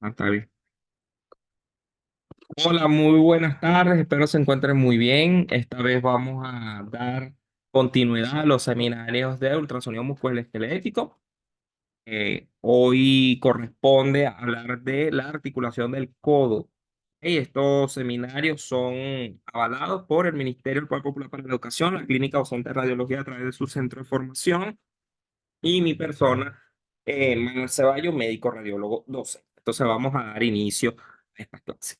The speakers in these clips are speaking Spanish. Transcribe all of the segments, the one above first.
Está bien. Hola, muy buenas tardes. Espero se encuentren muy bien. Esta vez vamos a dar continuidad a los seminarios de ultrasonido musculoesquelético. Hoy corresponde hablar de la articulación del codo. Estos seminarios son avalados por el Ministerio del Poder Popular para la Educación, la Clínica Docente de Radiología a través de su centro de formación y mi persona, Manuel Ceballos, médico radiólogo docente. Entonces vamos a dar inicio a esta clase.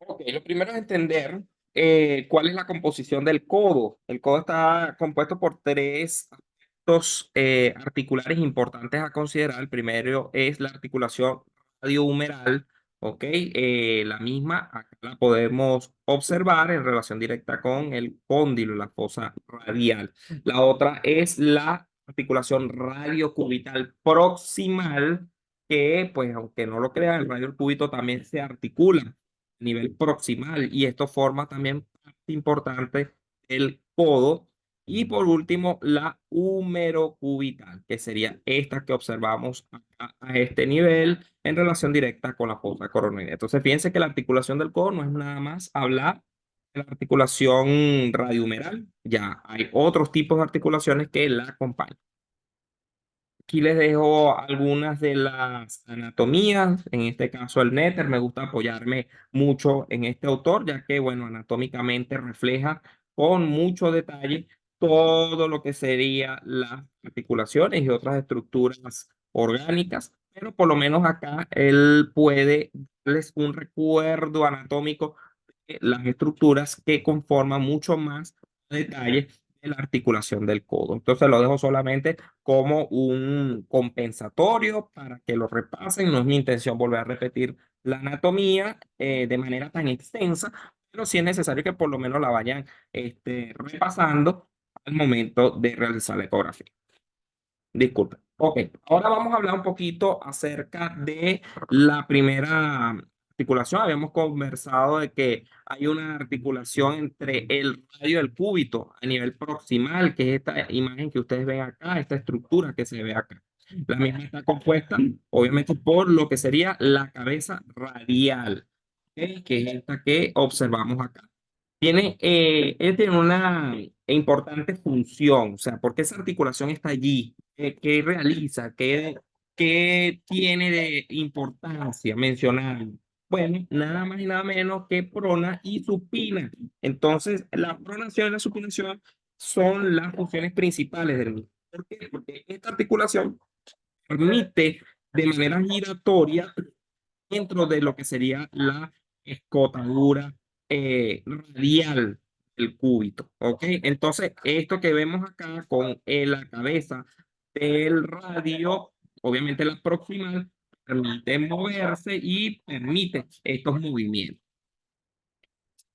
Ok, lo primero es entender cuál es la composición del codo. El codo está compuesto por tres aspectos articulares importantes a considerar. El primero es la articulación radiohumeral. Ok, la misma acá la podemos observar en relación directa con el cóndilo, la fosa radial. La otra es la articulación radiocubital proximal, que, pues, aunque no lo crean, el radio cúbito también se articula nivel proximal y esto forma también parte importante del codo. Y por último, la húmerocubital, que sería esta que observamos acá a este nivel en relación directa con la fosa coronaria. Entonces, fíjense que la articulación del codo no es nada más hablar de la articulación radiohumeral, ya hay otros tipos de articulaciones que la acompañan. Aquí les dejo algunas de las anatomías, en este caso el Néter. Me gusta apoyarme mucho en este autor, ya que, bueno, anatómicamente refleja con mucho detalle todo lo que sería las articulaciones y otras estructuras orgánicas, pero por lo menos acá él puede darles un recuerdo anatómico de las estructuras que conforman mucho más detalle de la articulación del codo. Entonces lo dejo solamente como un compensatorio para que lo repasen. No es mi intención volver a repetir la anatomía de manera tan extensa, pero sí es necesario que por lo menos la vayan repasando al momento de realizar la ecografía. Disculpe. Ok, ahora vamos a hablar un poquito acerca de la primera articulación. Habíamos conversado de que hay una articulación entre el radio y el cúbito a nivel proximal, que es esta imagen que ustedes ven acá, esta estructura que se ve acá. La misma está compuesta, obviamente, por lo que sería la cabeza radial, ¿ok? Que es esta que observamos acá. Él tiene una importante función, o sea, ¿por qué esa articulación está allí? ¿Qué realiza? ¿Qué tiene de importancia mencionar? Bueno, nada más y nada menos que prona y supina. Entonces, la pronación y la supinación son las funciones principales del mismo. ¿Por qué? Porque esta articulación permite de manera giratoria dentro de lo que sería la escotadura radial del cúbito. ¿Ok? Entonces, esto que vemos acá con la cabeza del radio, obviamente la proximal, permite moverse y permite estos movimientos.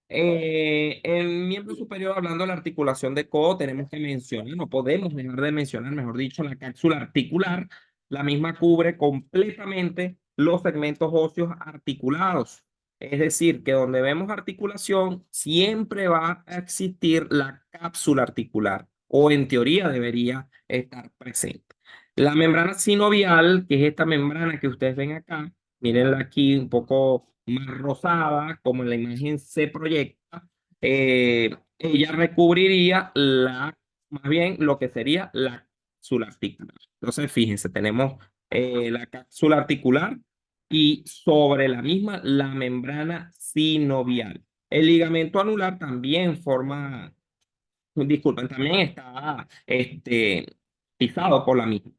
El miembro superior, hablando de la articulación de codo, tenemos que mencionar, no podemos dejar de mencionar, mejor dicho, la cápsula articular. La misma cubre completamente los segmentos óseos articulados. Es decir, que donde vemos articulación, siempre va a existir la cápsula articular, o en teoría debería estar presente. La membrana sinovial, que es esta membrana que ustedes ven acá, mírenla aquí un poco más rosada, como en la imagen se proyecta, ella recubriría más bien lo que sería la cápsula articular. Entonces, fíjense, tenemos la cápsula articular y sobre la misma la membrana sinovial. El ligamento anular también forma, disculpen, también está pisado por la misma.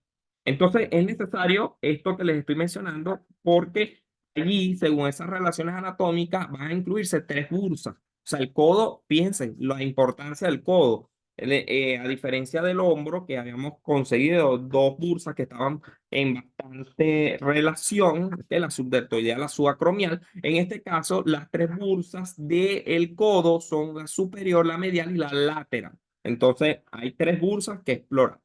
Entonces, es necesario esto que les estoy mencionando porque allí, según esas relaciones anatómicas, van a incluirse tres bursas. O sea, el codo, fíjense, la importancia del codo. A diferencia del hombro, que habíamos conseguido dos bursas que estaban en bastante relación, de la subdeltoidea a la subacromial. En este caso, las tres bursas del codo son la superior, la medial y la lateral. Entonces, hay tres bursas que exploran.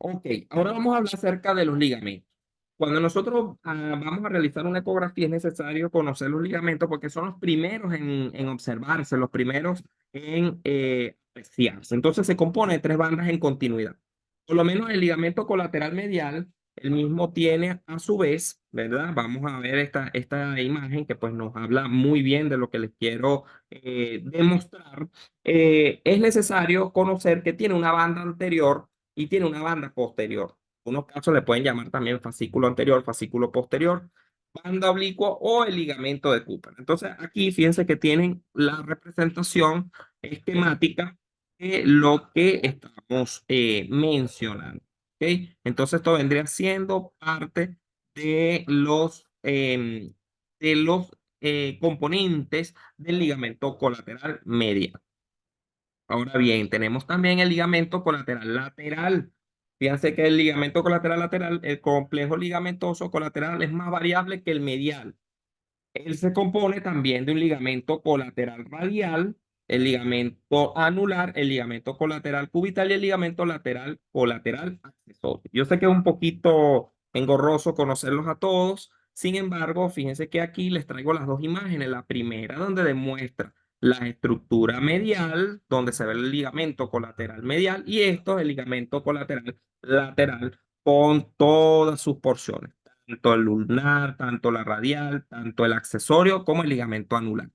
Ok, ahora vamos a hablar acerca de los ligamentos. Cuando nosotros vamos a realizar una ecografía es necesario conocer los ligamentos porque son los primeros en observarse, los primeros en apreciarse. Entonces se compone de tres bandas en continuidad. Por lo menos el ligamento colateral medial, el mismo tiene a su vez, ¿verdad? Vamos a ver esta imagen que pues nos habla muy bien de lo que les quiero demostrar. Es necesario conocer que tiene una banda anterior y tiene una banda posterior. Unos casos le pueden llamar también fascículo anterior, fascículo posterior, banda oblicua o el ligamento de Cooper. Entonces, aquí fíjense que tienen la representación esquemática de lo que estamos mencionando. ¿Ok? Entonces, esto vendría siendo parte de los componentes del ligamento colateral medial. Ahora bien, tenemos también el ligamento colateral lateral. Fíjense que el ligamento colateral lateral, el complejo ligamentoso colateral es más variable que el medial. Él se compone también de un ligamento colateral radial, el ligamento anular, el ligamento colateral cubital y el ligamento lateral colateral accesorio. Yo sé que es un poquito engorroso conocerlos a todos, sin embargo, fíjense que aquí les traigo las dos imágenes. La primera donde demuestra la estructura medial, donde se ve el ligamento colateral medial, y esto es el ligamento colateral lateral con todas sus porciones tanto el lunar, tanto la radial, tanto el accesorio como el ligamento anular.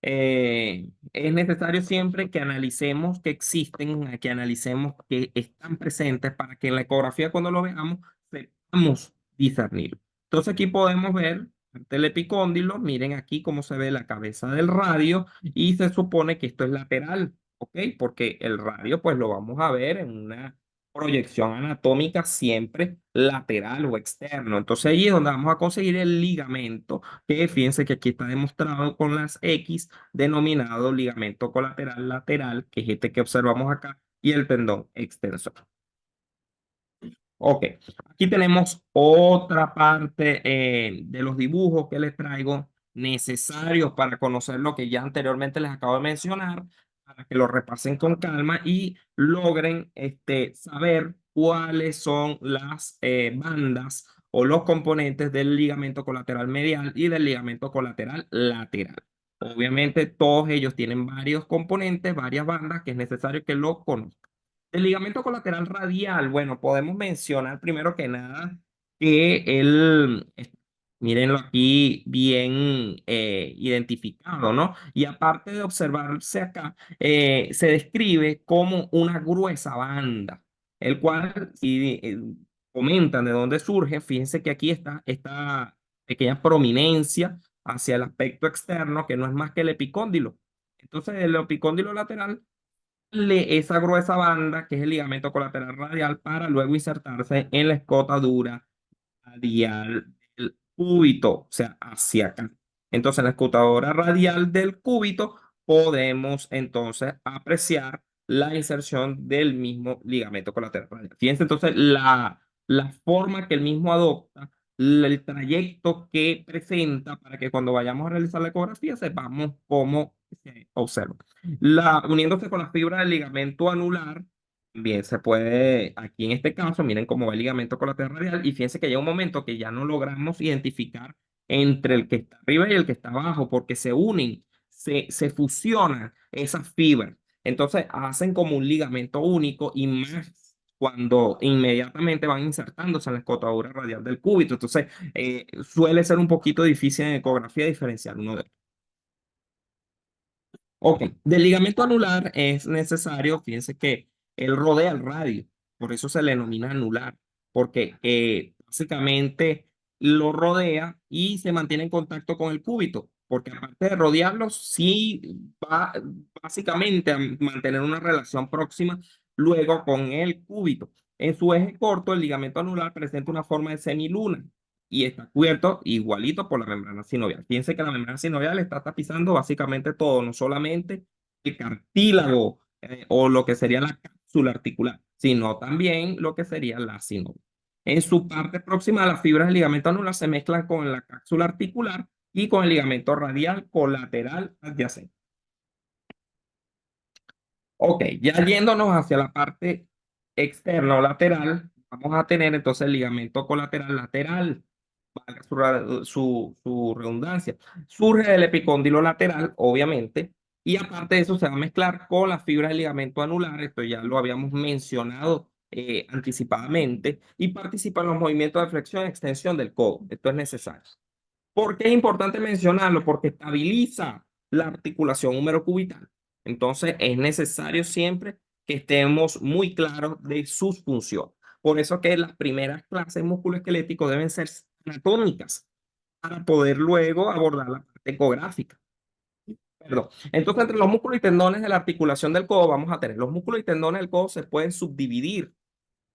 Es necesario siempre que analicemos que existen, que analicemos que están presentes para que en la ecografía cuando lo veamos sepamos discernir. Entonces aquí podemos ver el epicóndilo, miren aquí cómo se ve la cabeza del radio y se supone que esto es lateral, ¿ok? Porque el radio pues lo vamos a ver en una proyección anatómica siempre lateral o externo. Entonces ahí es donde vamos a conseguir el ligamento, que fíjense que aquí está demostrado con las X, denominado ligamento colateral lateral, que es este que observamos acá, y el tendón extensor. Ok, aquí tenemos otra parte de los dibujos que les traigo necesarios para conocer lo que ya anteriormente les acabo de mencionar, para que lo repasen con calma y logren saber cuáles son las bandas o los componentes del ligamento colateral medial y del ligamento colateral lateral. Obviamente todos ellos tienen varios componentes, varias bandas que es necesario que lo conozcan. El ligamento colateral radial, bueno, podemos mencionar primero que nada que mírenlo aquí bien identificado, ¿no? Y aparte de observarse acá, se describe como una gruesa banda, el cual, si comentan de dónde surge, fíjense que aquí está esta pequeña prominencia hacia el aspecto externo, que no es más que el epicóndilo. Entonces, el epicóndilo lateral esa gruesa banda, que es el ligamento colateral radial, para luego insertarse en la escotadura radial del cúbito, o sea, hacia acá. Entonces, en la escotadura radial del cúbito podemos entonces apreciar la inserción del mismo ligamento colateral radial. Fíjense entonces la forma que el mismo adopta, el trayecto que presenta para que cuando vayamos a realizar la ecografía sepamos cómo se observa. Uniéndose con la fibra del ligamento anular, bien, se puede, aquí en este caso, miren cómo va el ligamento colateral radial y fíjense que llega un momento que ya no logramos identificar entre el que está arriba y el que está abajo porque se unen, se fusionan esas fibras. Entonces hacen como un ligamento único y más cuando inmediatamente van insertándose en la escotadura radial del cúbito. Entonces suele ser un poquito difícil en ecografía diferenciar uno de ellos. Ok, del ligamento anular es necesario, fíjense que él rodea el radio, por eso se le denomina anular, porque básicamente lo rodea y se mantiene en contacto con el cúbito, porque aparte de rodearlo, sí va básicamente a mantener una relación próxima luego con el cúbito. En su eje corto, el ligamento anular presenta una forma de semiluna y está cubierto igualito por la membrana sinovial. Fíjense que la membrana sinovial está tapizando básicamente todo, no solamente el cartílago o lo que sería la cápsula articular, sino también lo que sería la sinovial. En su parte próxima, las fibras del ligamento anular se mezclan con la cápsula articular y con el ligamento radial colateral adyacente. Ok, ya yéndonos hacia la parte externa o lateral, vamos a tener entonces el ligamento colateral lateral, valga su redundancia. Surge del epicóndilo lateral, obviamente, y aparte de eso se va a mezclar con las fibras del ligamento anular, esto ya lo habíamos mencionado anticipadamente, y participa en los movimientos de flexión y extensión del codo. Esto es necesario. ¿Por qué es importante mencionarlo? Porque estabiliza la articulación húmero-cubital. Entonces, es necesario siempre que estemos muy claros de sus funciones. Por eso que las primeras clases musculoesqueléticos deben ser anatómicas para poder luego abordar la parte ecográfica. Perdón. Entonces, entre los músculos y tendones de la articulación del codo vamos a tener los músculos y tendones del codo se pueden subdividir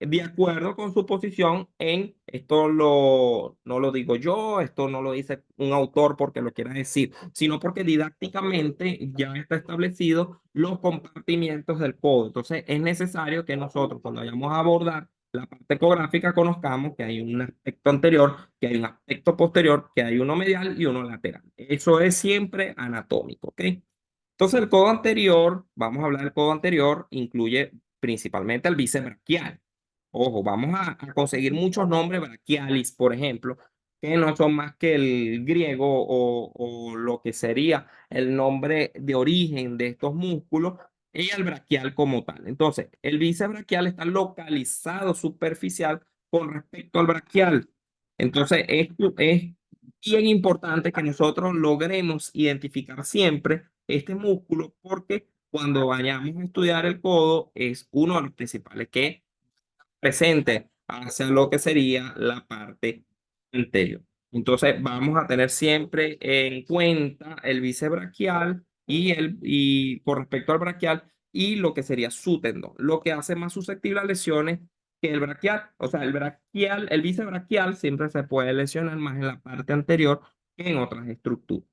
de acuerdo con su posición en, no lo digo yo, esto no lo dice un autor porque lo quiera decir, sino porque didácticamente ya está establecido los compartimientos del codo. Entonces es necesario que nosotros cuando vayamos a abordar la parte ecográfica conozcamos que hay un aspecto anterior, que hay un aspecto posterior, que hay uno medial y uno lateral. Eso es siempre anatómico, ¿ok? Entonces el codo anterior, vamos a hablar del codo anterior, incluye principalmente el bíceps braquial. Ojo, vamos a conseguir muchos nombres braquialis, por ejemplo, que no son más que el griego o lo que sería el nombre de origen de estos músculos y el braquial como tal. Entonces, el bíceps braquial está localizado superficial con respecto al braquial. Entonces, esto es bien importante que nosotros logremos identificar siempre este músculo porque cuando vayamos a estudiar el codo es uno de los principales que presente hacia lo que sería la parte anterior. Entonces vamos a tener siempre en cuenta el bíceps braquial y con respecto al braquial y lo que sería su tendón, lo que hace más susceptible a lesiones que el braquial. O sea, el bíceps braquial siempre se puede lesionar más en la parte anterior que en otras estructuras.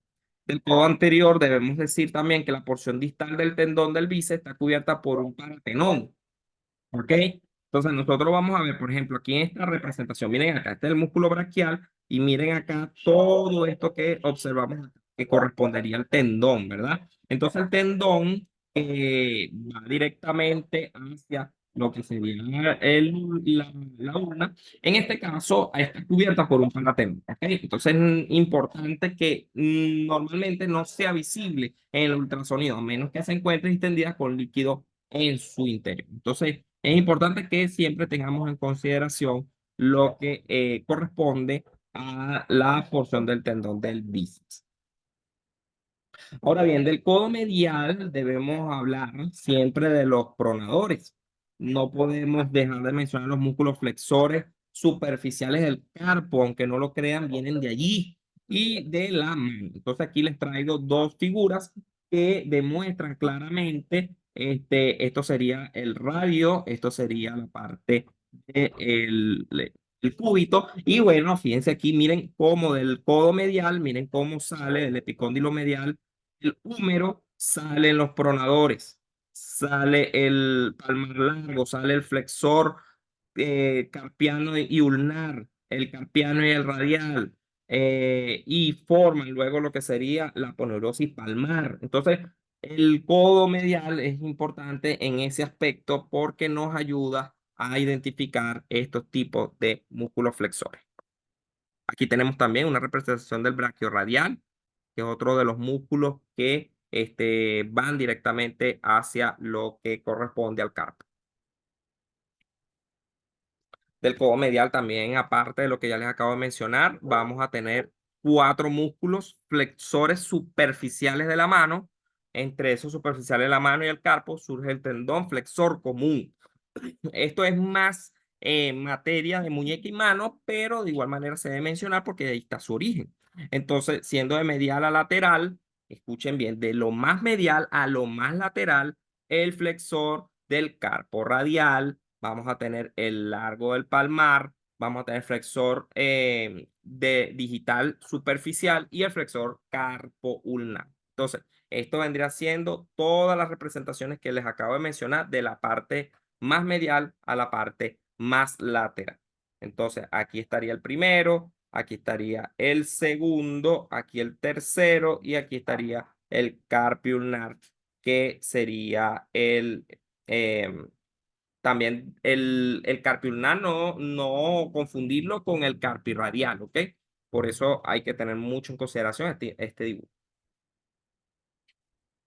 Del codo anterior debemos decir también que la porción distal del tendón del bíceps está cubierta por un paratenón. ¿Ok? Entonces nosotros vamos a ver, por ejemplo, aquí en esta representación, miren acá, este es el músculo braquial y miren acá todo esto que observamos acá, que correspondería al tendón, ¿verdad? Entonces el tendón va directamente hacia lo que sería la urna. En este caso, está cubierta por un paratendón, ¿ok? Entonces es importante que normalmente no sea visible en el ultrasonido, a menos que se encuentre extendida con líquido en su interior. Entonces, es importante que siempre tengamos en consideración lo que corresponde a la porción del tendón del bíceps. Ahora bien, del codo medial debemos hablar siempre de los pronadores. No podemos dejar de mencionar los músculos flexores superficiales del carpo, aunque no lo crean, vienen de allí y de la mano. Entonces aquí les traigo dos figuras que demuestran claramente, esto sería el radio, esto sería la parte del el cúbito. Y bueno, fíjense aquí, miren cómo del codo medial, miren cómo sale del epicóndilo medial el húmero, salen los pronadores, sale el palmar largo, sale el flexor carpiano y ulnar, el carpiano y el radial, y forman luego lo que sería la aponeurosis palmar. Entonces, el codo medial es importante en ese aspecto porque nos ayuda a identificar estos tipos de músculos flexores. Aquí tenemos también una representación del brachiorradial, que es otro de los músculos que van directamente hacia lo que corresponde al carpo. Del codo medial también, aparte de lo que ya les acabo de mencionar, vamos a tener cuatro músculos flexores superficiales de la mano. Entre esos superficiales de la mano y el carpo surge el tendón flexor común. Esto es más materia de muñeca y mano, pero de igual manera se debe mencionar porque ahí está su origen. Entonces, siendo de medial a lateral, escuchen bien, de lo más medial a lo más lateral, el flexor del carpo radial, vamos a tener el largo del palmar, vamos a tener flexor de digital superficial y el flexor carpo ulnar. Entonces, esto vendría siendo todas las representaciones que les acabo de mencionar de la parte más medial a la parte más lateral. Entonces, aquí estaría el primero, aquí estaría el segundo, aquí el tercero y aquí estaría el carpio ulnar, que sería el, em, También el carpio ulnar no confundirlo con el carpio radial, ¿ok? Por eso hay que tener mucho en consideración este dibujo.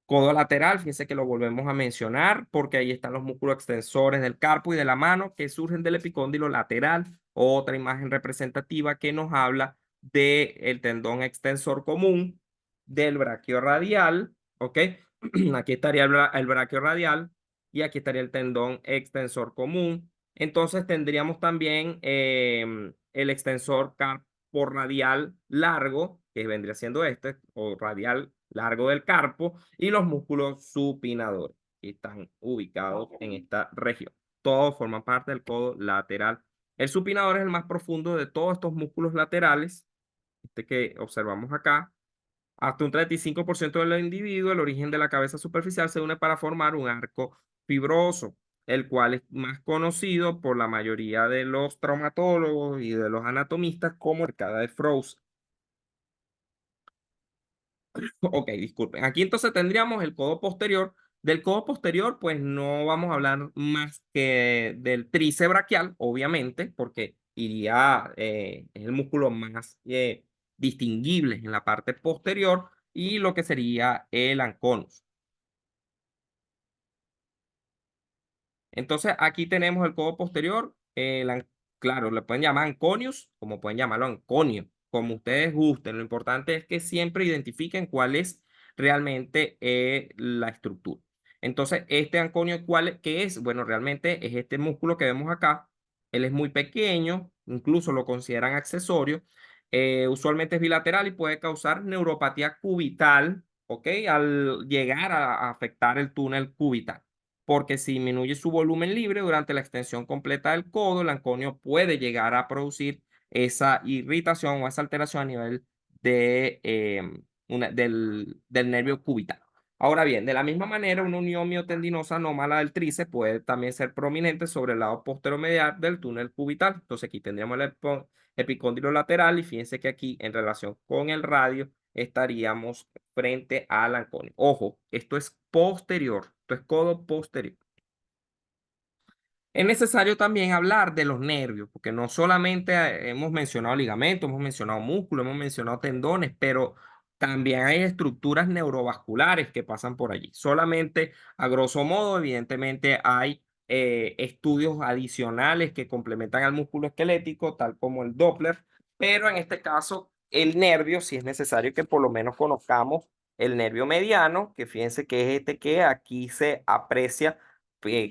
Codo lateral, fíjense que lo volvemos a mencionar porque ahí están los músculos extensores del carpo y de la mano que surgen del epicóndilo lateral. Otra imagen representativa que nos habla del tendón extensor común, del braquio radial, ¿ok? Aquí estaría el braquio radial y aquí estaría el tendón extensor común. Entonces tendríamos también el extensor carpo radial largo, que vendría siendo este, o radial largo del carpo, y los músculos supinadores, que están ubicados en esta región. Todos forman parte del codo lateral. El supinador es el más profundo de todos estos músculos laterales, este que observamos acá. Hasta un 35% del individuo, el origen de la cabeza superficial se une para formar un arco fibroso, el cual es más conocido por la mayoría de los traumatólogos y de los anatomistas como arcada de Froese. Ok, disculpen. Aquí entonces tendríamos el codo posterior. Del codo posterior, pues no vamos a hablar más que del tríceps braquial, obviamente, porque iría, es el músculo más distinguible en la parte posterior y lo que sería el anconus. Entonces aquí tenemos el codo posterior, claro, le pueden llamar anconius, como pueden llamarlo anconio, como ustedes gusten. Lo importante es que siempre identifiquen cuál es realmente la estructura. Entonces, este anconio, ¿qué es? Bueno, realmente es este músculo que vemos acá. Él es muy pequeño, incluso lo consideran accesorio. Usualmente es bilateral y puede causar neuropatía cubital, ¿ok? Al llegar a afectar el túnel cubital porque si disminuye su volumen libre durante la extensión completa del codo, el anconio puede llegar a producir esa irritación o esa alteración a nivel del nervio cubital. Ahora bien, de la misma manera, una unión miotendinosa anómala del tríceps puede también ser prominente sobre el lado posteromedial del túnel cubital. Entonces aquí tendríamos el epicóndilo lateral y fíjense que aquí en relación con el radio estaríamos frente al anconio. Ojo, esto es posterior, esto es codo posterior. Es necesario también hablar de los nervios, porque no solamente hemos mencionado ligamentos, hemos mencionado músculos, hemos mencionado tendones, pero también hay estructuras neurovasculares que pasan por allí. Solamente a grosso modo, evidentemente, hay estudios adicionales que complementan al músculo esquelético, tal como el Doppler, pero en este caso, el nervio, sí es necesario que por lo menos conozcamos el nervio mediano, que fíjense que es este que aquí se aprecia,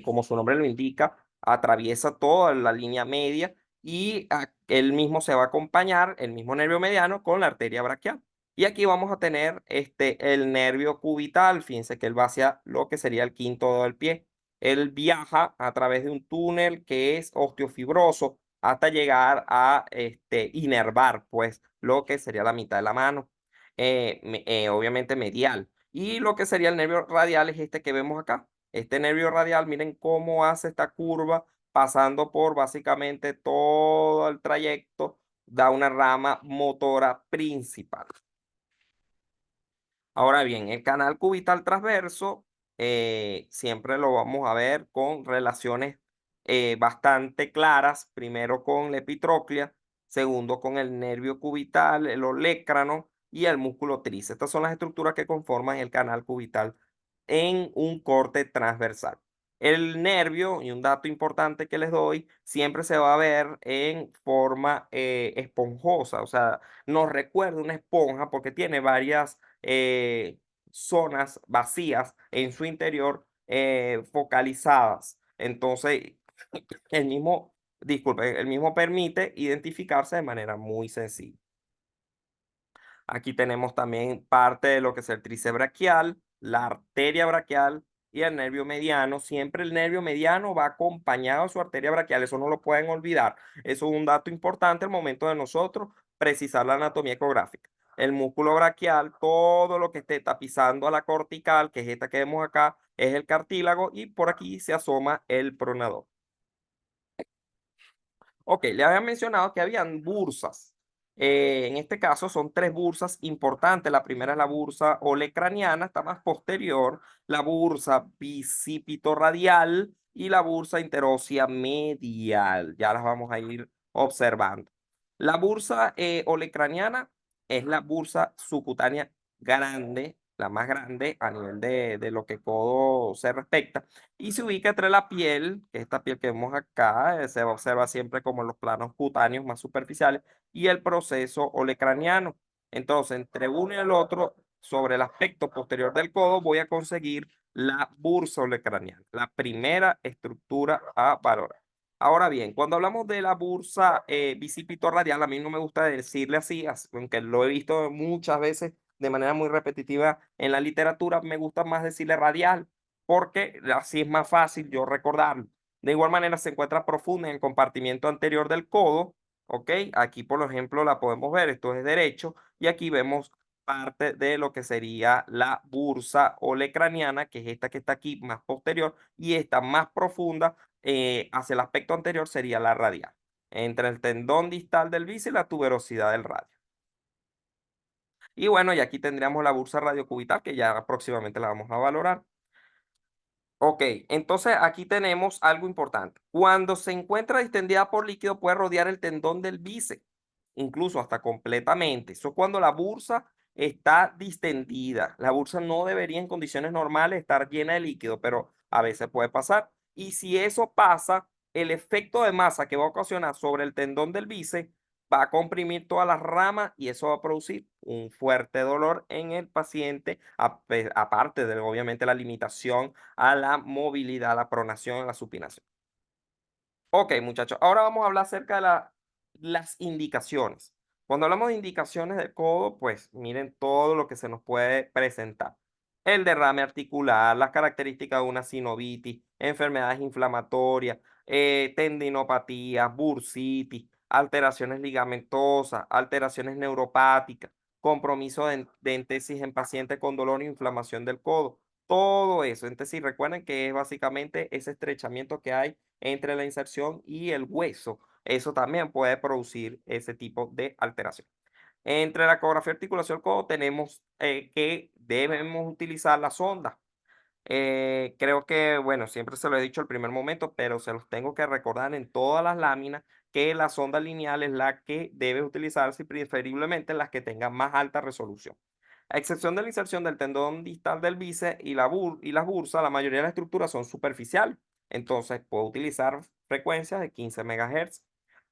como su nombre lo indica atraviesa toda la línea media y él mismo se va a acompañar, el mismo nervio mediano, con la arteria braquial. Y aquí vamos a tener el nervio cubital, fíjense que él va hacia lo que sería el quinto dedo del pie. Él viaja a través de un túnel que es osteofibroso hasta llegar a inervar, pues, lo que sería la mitad de la mano, obviamente medial. Y lo que sería el nervio radial es este que vemos acá. Este nervio radial, miren cómo hace esta curva pasando por básicamente todo el trayecto, da una rama motora principal. Ahora bien, el canal cubital transverso siempre lo vamos a ver con relaciones bastante claras, primero con la epitróclea, segundo con el nervio cubital, el olecrano y el músculo tríceps. Estas son las estructuras que conforman el canal cubital en un corte transversal. El nervio, y un dato importante que les doy, siempre se va a ver en forma esponjosa, o sea, nos recuerda una esponja porque tiene varias zonas vacías en su interior focalizadas. Entonces, el mismo permite identificarse de manera muy sencilla. Aquí tenemos también parte de lo que es el tríceps braquial, la arteria braquial y el nervio mediano. Siempre el nervio mediano va acompañado de su arteria braquial, eso no lo pueden olvidar. Eso es un dato importante al momento de nosotros precisar la anatomía ecográfica. El músculo braquial, todo lo que esté tapizando a la cortical, que es esta que vemos acá, es el cartílago y por aquí se asoma el pronador. Ok, le había mencionado que habían bursas. En este caso son tres bursas importantes. La primera es la bursa olecraniana, está más posterior, la bursa bicipitorradial y la bursa interósea medial. Ya las vamos a ir observando. La bursa olecraniana es la bursa subcutánea grande, la más grande a nivel de lo que codo se respecta, y se ubica entre la piel, que es esta piel que vemos acá, se observa siempre como en los planos cutáneos más superficiales, y el proceso olecraniano. Entonces, entre uno y el otro, sobre el aspecto posterior del codo, voy a conseguir la bursa olecraniana, la primera estructura a valorar. Ahora bien, cuando hablamos de la bursa bicipitorradial, a mí no me gusta decirle así, aunque lo he visto muchas veces de manera muy repetitiva en la literatura, me gusta más decirle radial, porque así es más fácil yo recordarlo. De igual manera, se encuentra profunda en el compartimiento anterior del codo. ¿Ok? Aquí, por ejemplo, la podemos ver, esto es derecho, y aquí vemos parte de lo que sería la bursa olecraniana, que es esta que está aquí más posterior, y esta más profunda hacia el aspecto anterior sería la radial, entre el tendón distal del bíceps y la tuberosidad del radio. Y bueno, y aquí tendríamos la bursa radiocubital, que ya próximamente la vamos a valorar. Ok, entonces aquí tenemos algo importante. Cuando se encuentra distendida por líquido, puede rodear el tendón del bíceps, incluso hasta completamente. Eso es cuando la bursa está distendida. La bursa no debería en condiciones normales estar llena de líquido, pero a veces puede pasar. Y si eso pasa, el efecto de masa que va a ocasionar sobre el tendón del bíceps va a comprimir todas las ramas y eso va a producir un fuerte dolor en el paciente, aparte de obviamente la limitación a la movilidad, a la pronación, a la supinación. Ok, muchachos, ahora vamos a hablar acerca de las indicaciones. Cuando hablamos de indicaciones del codo, pues miren todo lo que se nos puede presentar. El derrame articular, las características de una sinovitis, enfermedades inflamatorias, tendinopatías, bursitis, alteraciones ligamentosas, alteraciones neuropáticas, compromiso de entesis en pacientes con dolor e inflamación del codo. Todo eso. Entonces, recuerden que es básicamente ese estrechamiento que hay entre la inserción y el hueso. Eso también puede producir ese tipo de alteración. Entre la ecografía y articulación del codo tenemos que debemos utilizar la sonda. Creo que, bueno, siempre se lo he dicho al primer momento, pero se los tengo que recordar en todas las láminas que la sonda lineal es la que debe utilizarse y preferiblemente las que tengan más alta resolución. A excepción de la inserción del tendón distal del bíceps y las bursas, la mayoría de las estructuras son superficiales. Entonces, puedo utilizar frecuencias de 15 MHz.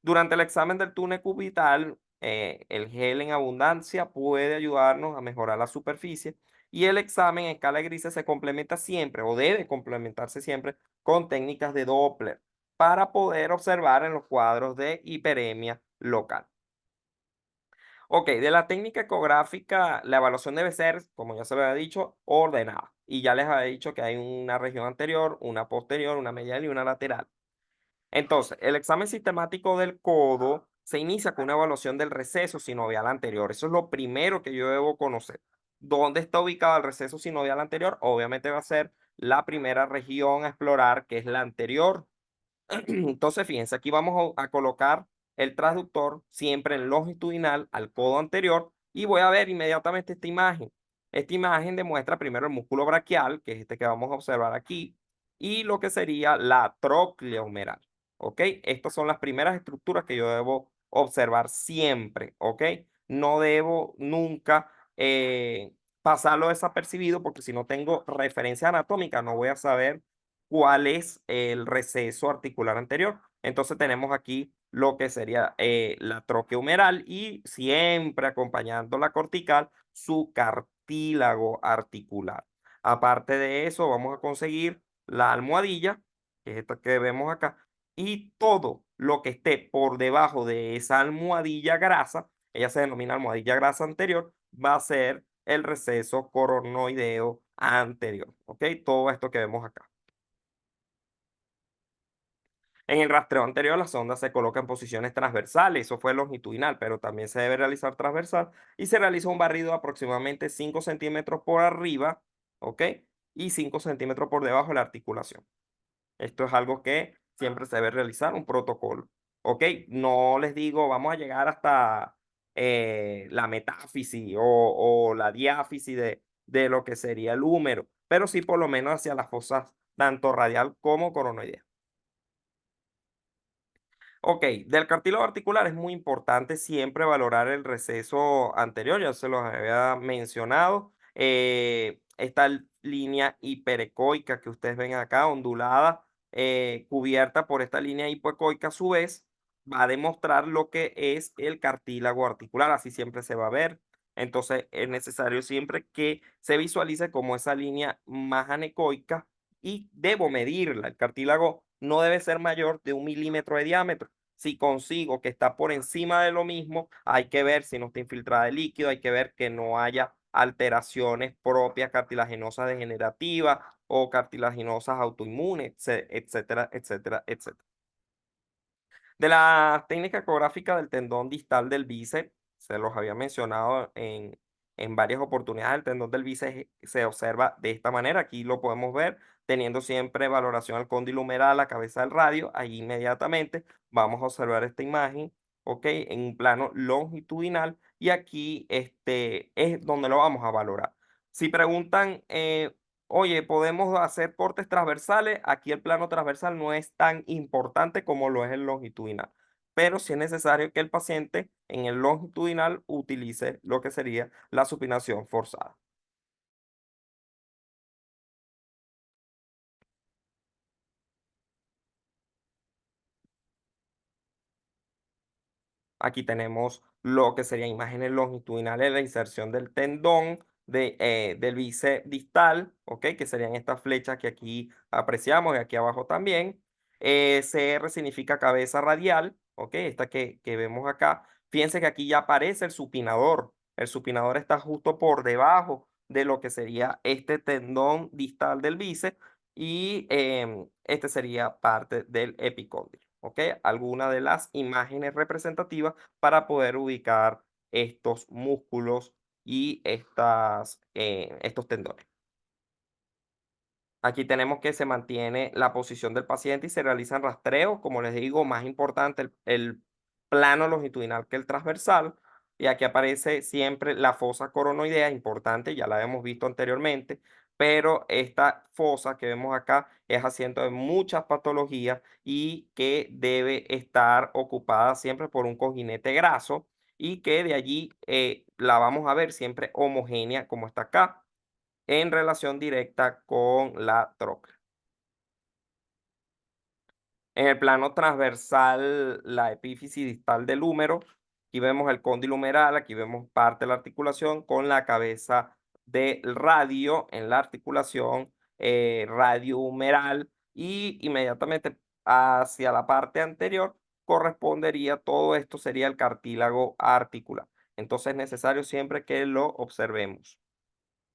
Durante el examen del túnel cubital, el gel en abundancia puede ayudarnos a mejorar la superficie y el examen en escala de grises se complementa siempre o debe complementarse siempre con técnicas de Doppler para poder observar en los cuadros de hiperemia local. Ok, de la técnica ecográfica, la evaluación debe ser, como ya se lo había dicho, ordenada. Y ya les había dicho que hay una región anterior, una posterior, una medial y una lateral. Entonces, el examen sistemático del codo se inicia con una evaluación del receso sinovial anterior. Eso es lo primero que yo debo conocer. ¿Dónde está ubicado el receso sinovial anterior? Obviamente va a ser la primera región a explorar, que es la anterior. Entonces, fíjense, aquí vamos a colocar el transductor siempre en longitudinal al codo anterior y voy a ver inmediatamente esta imagen. Esta imagen demuestra primero el músculo braquial, que es este que vamos a observar aquí, y lo que sería la tróclea humeral. ¿Ok? Estas son las primeras estructuras que yo debo observar siempre. ¿Ok? No debo nunca pasarlo desapercibido porque si no tengo referencia anatómica no voy a saber cuál es el receso articular anterior. Entonces tenemos aquí lo que sería la tróquea humeral y siempre acompañando la cortical, su cartílago articular. Aparte de eso, vamos a conseguir la almohadilla, que es esta que vemos acá, y todo lo que esté por debajo de esa almohadilla grasa, ella se denomina almohadilla grasa anterior, va a ser el receso coronoideo anterior. ¿Ok? Todo esto que vemos acá. En el rastreo anterior, la sonda se coloca en posiciones transversales, eso fue longitudinal, pero también se debe realizar transversal y se realiza un barrido de aproximadamente 5 centímetros por arriba, ¿ok? Y 5 centímetros por debajo de la articulación. Esto es algo que siempre se debe realizar, un protocolo, ¿ok? No les digo, vamos a llegar hasta la metáfisis o la diáfisis de lo que sería el húmero, pero sí por lo menos hacia las fosas tanto radial como coronoidea. Ok, del cartílago articular es muy importante siempre valorar el receso anterior, ya se los había mencionado. Esta línea hiperecoica que ustedes ven acá, ondulada, cubierta por esta línea hipoecoica, a su vez, va a demostrar lo que es el cartílago articular, así siempre se va a ver. Entonces es necesario siempre que se visualice como esa línea más anecoica y debo medirla. El cartílago no debe ser mayor de 1 milímetro de diámetro. Si consigo que está por encima de lo mismo, hay que ver si no está infiltrada de líquido, hay que ver que no haya alteraciones propias cartilaginosas degenerativas o cartilaginosas autoinmunes, etcétera, etcétera, etcétera. De la técnica ecográfica del tendón distal del bíceps, se los había mencionado en varias oportunidades, el tendón del bíceps se observa de esta manera, aquí lo podemos ver, teniendo siempre valoración al cóndilo humeral, la cabeza del radio, ahí inmediatamente vamos a observar esta imagen, ¿ok? En un plano longitudinal y aquí es donde lo vamos a valorar. Si preguntan, oye, ¿podemos hacer cortes transversales? Aquí el plano transversal no es tan importante como lo es el longitudinal, pero sí es necesario que el paciente en el longitudinal utilice lo que sería la supinación forzada. Aquí tenemos lo que serían imágenes longitudinales de la inserción del tendón del bíceps distal, ¿ok? Que serían estas flechas que aquí apreciamos y aquí abajo también. CR significa cabeza radial, ¿ok? Esta que vemos acá. Fíjense que aquí ya aparece el supinador. El supinador está justo por debajo de lo que sería este tendón distal del bíceps y este sería parte del epicóndilo. ¿Ok? Alguna de las imágenes representativas para poder ubicar estos músculos y estos tendones. Aquí tenemos que se mantiene la posición del paciente y se realizan rastreos, como les digo, más importante el plano longitudinal que el transversal. Y aquí aparece siempre la fosa coronoidea, importante, ya la hemos visto anteriormente, pero esta fosa que vemos acá es asiento de muchas patologías y que debe estar ocupada siempre por un cojinete graso y que de allí la vamos a ver siempre homogénea como está acá en relación directa con la troca. En el plano transversal, la epífisis distal del húmero, aquí vemos el cóndilo humeral, aquí vemos parte de la articulación con la cabeza del radio en la articulación radiohumeral y inmediatamente hacia la parte anterior correspondería, todo esto sería el cartílago articular. Entonces es necesario siempre que lo observemos.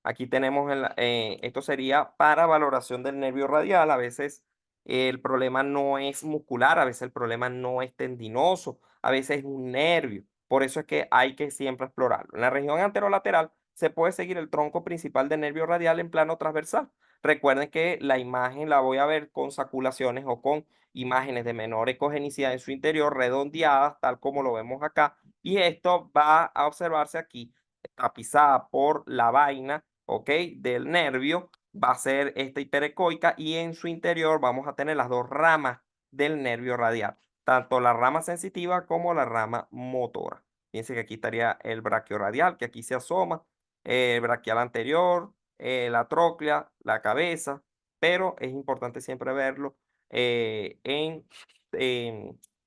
Aquí tenemos, esto sería para valoración del nervio radial. A veces el problema no es muscular, a veces el problema no es tendinoso, a veces es un nervio. Por eso es que hay que siempre explorarlo. En la región anterolateral se puede seguir el tronco principal del nervio radial en plano transversal. Recuerden que la imagen la voy a ver con saculaciones o con imágenes de menor ecogenicidad en su interior, redondeadas, tal como lo vemos acá. Y esto va a observarse aquí, tapizada por la vaina, ¿ok? Del nervio, va a ser esta hiperecoica y en su interior vamos a tener las dos ramas del nervio radial, tanto la rama sensitiva como la rama motora. Fíjense que aquí estaría el braquioradial, que aquí se asoma, el braquial anterior, la tróclea, la cabeza, pero es importante siempre verlo en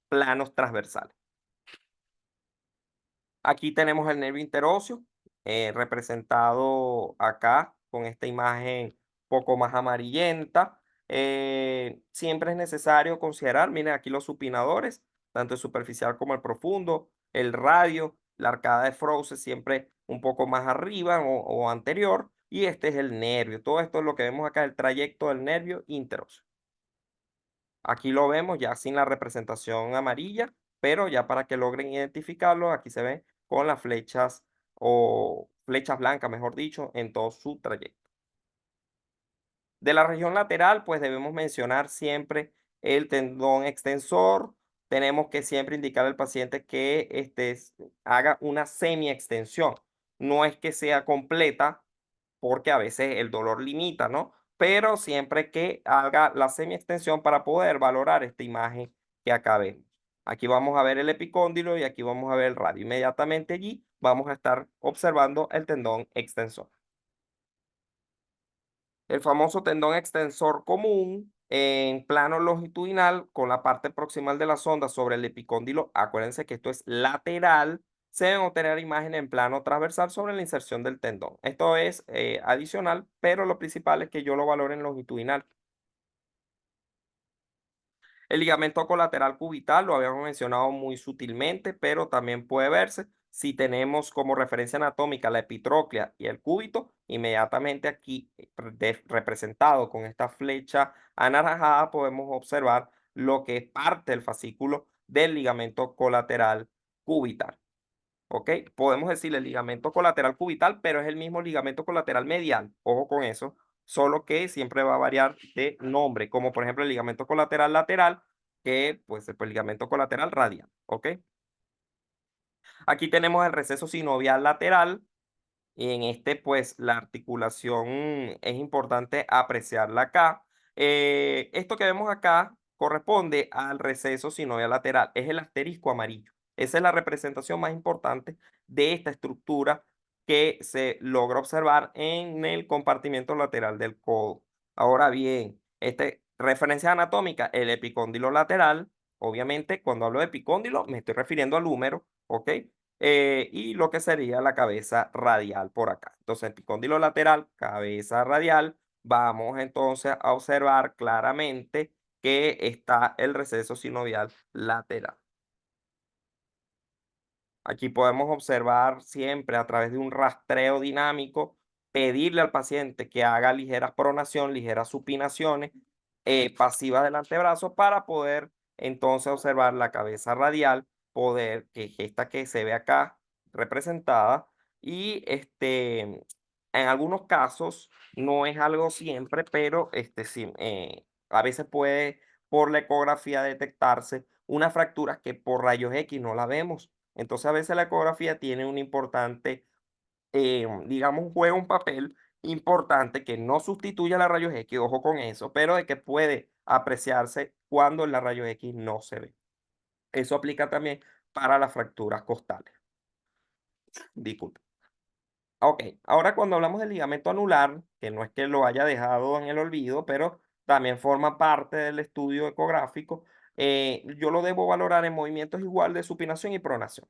planos transversales. Aquí tenemos el nervio interóseo, representado acá con esta imagen poco más amarillenta. Siempre es necesario considerar, miren aquí los supinadores, tanto el superficial como el profundo, el radio, la arcada de Froude siempre un poco más arriba o anterior, y este es el nervio. Todo esto es lo que vemos acá, el trayecto del nervio interóseo. Aquí lo vemos ya sin la representación amarilla, pero ya para que logren identificarlo, aquí se ve con las flechas o flechas blancas, mejor dicho, en todo su trayecto. De la región lateral, pues debemos mencionar siempre el tendón extensor tenemos que siempre indicar al paciente que haga una semi-extensión. No es que sea completa, porque a veces el dolor limita, ¿no? Pero siempre que haga la semi-extensión para poder valorar esta imagen que acá vemos. Aquí vamos a ver el epicóndilo y aquí vamos a ver el radio. Inmediatamente allí vamos a estar observando el tendón extensor. El famoso tendón extensor común en plano longitudinal con la parte proximal de la sonda sobre el epicóndilo. Acuérdense que esto es lateral. Se deben obtener imágenes en plano transversal sobre la inserción del tendón. Esto es adicional, pero lo principal es que yo lo valore en longitudinal. El ligamento colateral cubital lo habíamos mencionado muy sutilmente, pero también puede verse si tenemos como referencia anatómica la epitróclea y el cúbito, inmediatamente aquí representado con esta flecha anaranjada podemos observar lo que es parte del fascículo del ligamento colateral cubital. ¿Ok? Podemos decir el ligamento colateral cubital, pero es el mismo ligamento colateral medial. Ojo con eso, solo que siempre va a variar de nombre, como por ejemplo el ligamento colateral lateral, que pues el ligamento colateral radial. ¿Ok? Aquí tenemos el receso sinovial lateral, y en este, pues, la articulación es importante apreciarla acá. Esto que vemos acá corresponde al receso sinovial lateral. Es el asterisco amarillo. Esa es la representación más importante de esta estructura que se logra observar en el compartimiento lateral del codo. Ahora bien, referencia anatómica, el epicóndilo lateral. Obviamente, cuando hablo de epicóndilo, me estoy refiriendo al húmero, ¿ok? Y lo que sería la cabeza radial por acá. Entonces, epicóndilo lateral, cabeza radial. Vamos entonces a observar claramente que está el receso sinovial lateral. Aquí podemos observar siempre a través de un rastreo dinámico, pedirle al paciente que haga ligeras pronación, ligeras supinaciones pasivas del antebrazo para poder entonces observar la cabeza radial, poder, que es esta que se ve acá representada, y en algunos casos, no es algo siempre, pero sí, a veces puede por la ecografía detectarse una fractura que por rayos X no la vemos. Entonces, a veces la ecografía tiene un importante, digamos, juega un papel importante que no sustituye a la rayos X, ojo con eso, pero de que puede apreciarse cuando la rayos X no se ve. Eso aplica también para las fracturas costales. Disculpe. Ok, ahora cuando hablamos del ligamento anular, que no es que lo haya dejado en el olvido, pero también forma parte del estudio ecográfico, yo lo debo valorar en movimientos igual de supinación y pronación.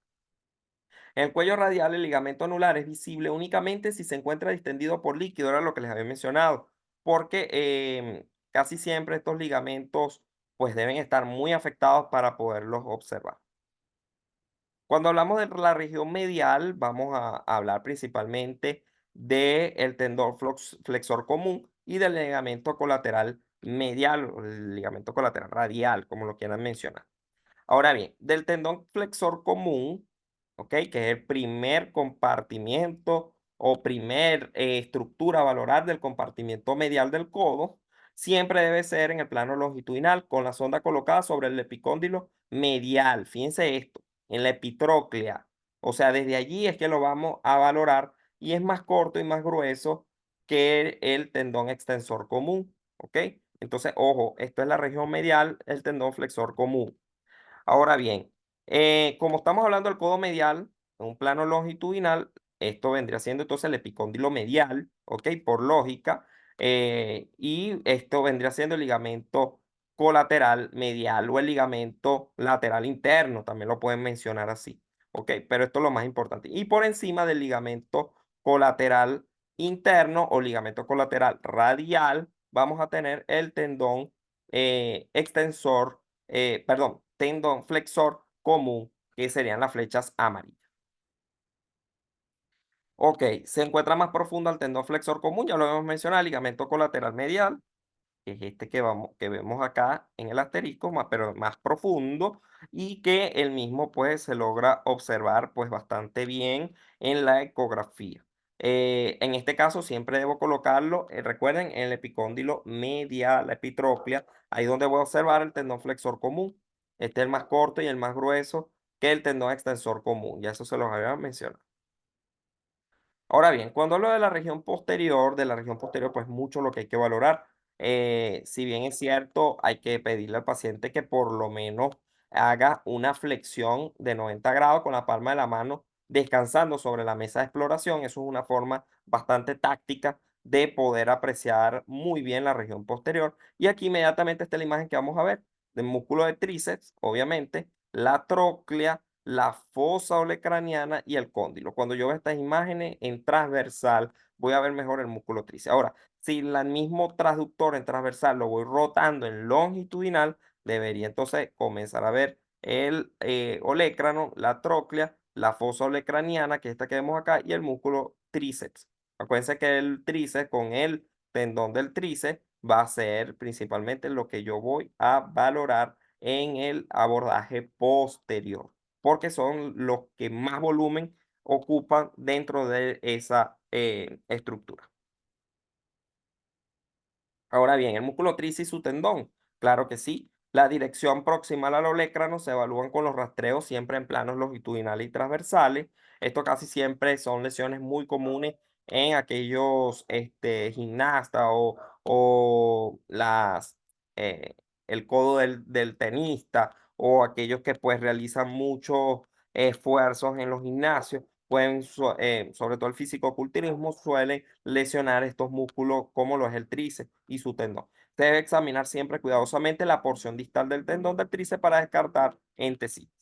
En el cuello radial, el ligamento anular es visible únicamente si se encuentra distendido por líquido, era lo que les había mencionado, porque casi siempre estos ligamentos pues deben estar muy afectados para poderlos observar. Cuando hablamos de la región medial, vamos a hablar principalmente del tendón flexor común y del ligamento colateral medial o el ligamento colateral radial, como lo quieran mencionar. Ahora bien, del tendón flexor común, ¿ok? Que es el primer compartimiento o primer estructura a valorar del compartimiento medial del codo, siempre debe ser en el plano longitudinal con la sonda colocada sobre el epicóndilo medial. Fíjense esto, en la epitróclea. O sea, desde allí es que lo vamos a valorar y es más corto y más grueso que el tendón extensor común, ¿ok? Entonces, ojo, esto es la región medial, el tendón flexor común. Ahora bien, como estamos hablando del codo medial, en un plano longitudinal, esto vendría siendo entonces el epicóndilo medial, ¿ok? Por lógica, y esto vendría siendo el ligamento colateral medial o el ligamento lateral interno, también lo pueden mencionar así, ¿ok? Pero esto es lo más importante. Y por encima del ligamento colateral interno o ligamento colateral radial, vamos a tener el tendón extensor perdón, tendón flexor común, que serían las flechas amarillas. Ok, se encuentra más profundo el tendón flexor común, ya lo hemos mencionado, el ligamento colateral medial, que es este que vemos acá en el asterisco, pero más profundo, y que el mismo pues se logra observar pues bastante bien en la ecografía. En este caso siempre debo colocarlo, recuerden, en el epicóndilo medial, la epitropia, ahí donde voy a observar el tendón flexor común. Este es el más corto y el más grueso que el tendón extensor común. Ya eso se los había mencionado. Ahora bien, cuando hablo de la región posterior, pues mucho lo que hay que valorar. Si bien es cierto, hay que pedirle al paciente que por lo menos haga una flexión de 90 grados con la palma de la mano descansando sobre la mesa de exploración. Eso es una forma bastante táctica de poder apreciar muy bien la región posterior. Y aquí inmediatamente está la imagen que vamos a ver del músculo de tríceps, obviamente, la tróclea, la fosa olecraniana y el cóndilo. Cuando yo veo estas imágenes en transversal, voy a ver mejor el músculo tríceps. Ahora, si el mismo transductor en transversal lo voy rotando en longitudinal, debería entonces comenzar a ver el olecrano, la tróclea, la fosa olecraniana, que es esta que vemos acá, y el músculo tríceps. Acuérdense que el tríceps con el tendón del tríceps va a ser principalmente lo que yo voy a valorar en el abordaje posterior, porque son los que más volumen ocupan dentro de esa estructura. Ahora bien, el músculo tríceps y su tendón, claro que sí. La dirección proximal al olecrano se evalúan con los rastreos siempre en planos longitudinales y transversales. Esto casi siempre son lesiones muy comunes en aquellos gimnastas o eh, el codo del tenista o aquellos que pues realizan muchos esfuerzos en los gimnasios pueden, sobre todo el fisicoculturismo, suele lesionar estos músculos como lo es el tríceps y su tendón. Se debe examinar siempre cuidadosamente la porción distal del tendón del tríceps para descartar entesitis.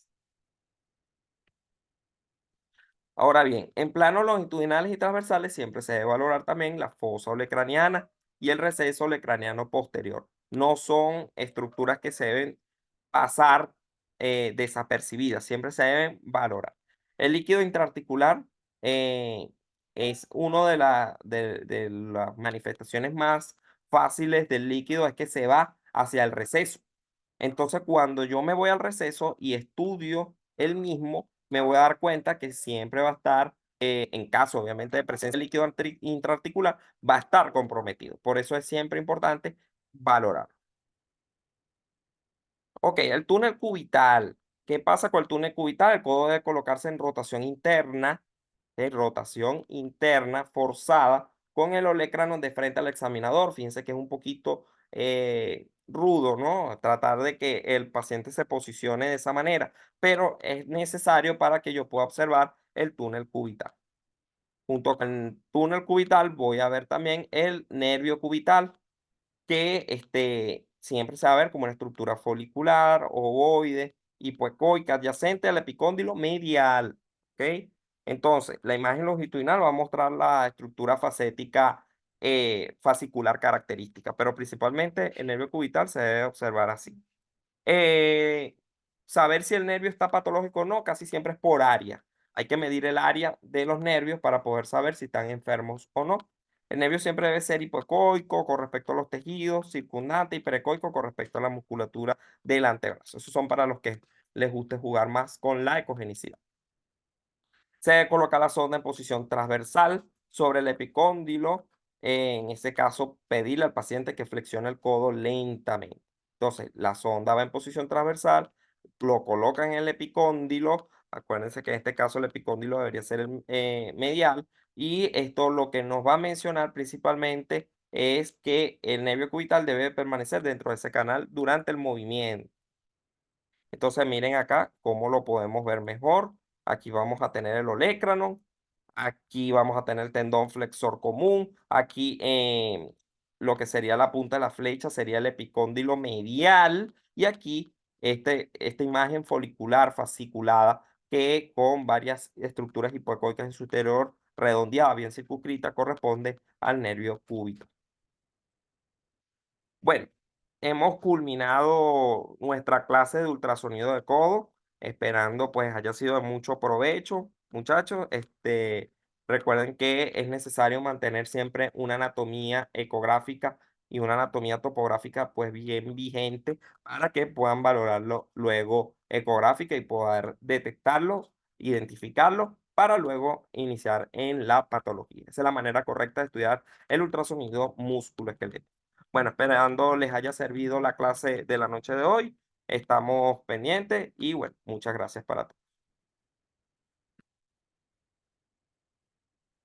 Ahora bien, en planos longitudinales y transversales siempre se debe valorar también la fosa olecraniana y el receso olecraniano posterior. No son estructuras que se deben pasar desapercibidas, siempre se deben valorar. El líquido intraarticular eh, es una de las manifestaciones más fáciles del líquido, es que se va hacia el receso. Entonces, cuando yo me voy al receso y estudio el mismo, me voy a dar cuenta que siempre va a estar, en caso obviamente de presencia de líquido intraarticular, va a estar comprometido. Por eso es siempre importante valorar. Ok, el túnel cubital. ¿Qué pasa con el túnel cubital? El codo debe colocarse en rotación interna forzada con el olecrano de frente al examinador. Fíjense que es un poquito rudo, ¿no? Tratar de que el paciente se posicione de esa manera, pero es necesario para que yo pueda observar el túnel cubital. Junto con el túnel cubital voy a ver también el nervio cubital que siempre se va a ver como una estructura folicular, ovoide, hipoecoica, adyacente al epicóndilo medial. ¿Ok? Entonces, la imagen longitudinal va a mostrar la estructura facética fascicular característica, pero principalmente el nervio cubital se debe observar así. Eh, Saber si el nervio está patológico o no, casi siempre es por área. Hay que medir el área de los nervios para poder saber si están enfermos o no. El nervio siempre debe ser hipoecoico con respecto a los tejidos, circundante y perecoico con respecto a la musculatura del antebrazo. Esos son para los que les guste jugar más con la ecogenicidad. Se coloca la sonda en posición transversal sobre el epicóndilo. En ese caso, pedirle al paciente que flexione el codo lentamente. Entonces, la sonda va en posición transversal, lo coloca en el epicóndilo. Acuérdense que en este caso el epicóndilo debería ser el medial. Y esto lo que nos va a mencionar principalmente es que el nervio cubital debe permanecer dentro de ese canal durante el movimiento. Entonces miren acá cómo lo podemos ver mejor. Aquí vamos a tener el olecrano. Aquí vamos a tener el tendón flexor común. Aquí lo que sería la punta de la flecha sería el epicóndilo medial. Y aquí esta imagen folicular fasciculada que con varias estructuras hipoecoicas en su interior redondeada, bien circunscrita, corresponde al nervio cúbito. Bueno, hemos culminado nuestra clase de ultrasonido de codo, esperando pues haya sido de mucho provecho, muchachos. Recuerden que es necesario mantener siempre una anatomía ecográfica y una anatomía topográfica pues bien vigente para que puedan valorarlo luego ecográfica y poder detectarlo, identificarlo para luego iniciar en la patología. Esa es la manera correcta de estudiar el ultrasonido músculo esquelético. Bueno, esperando les haya servido la clase de la noche de hoy. estamos pendientes y bueno, muchas gracias para ti.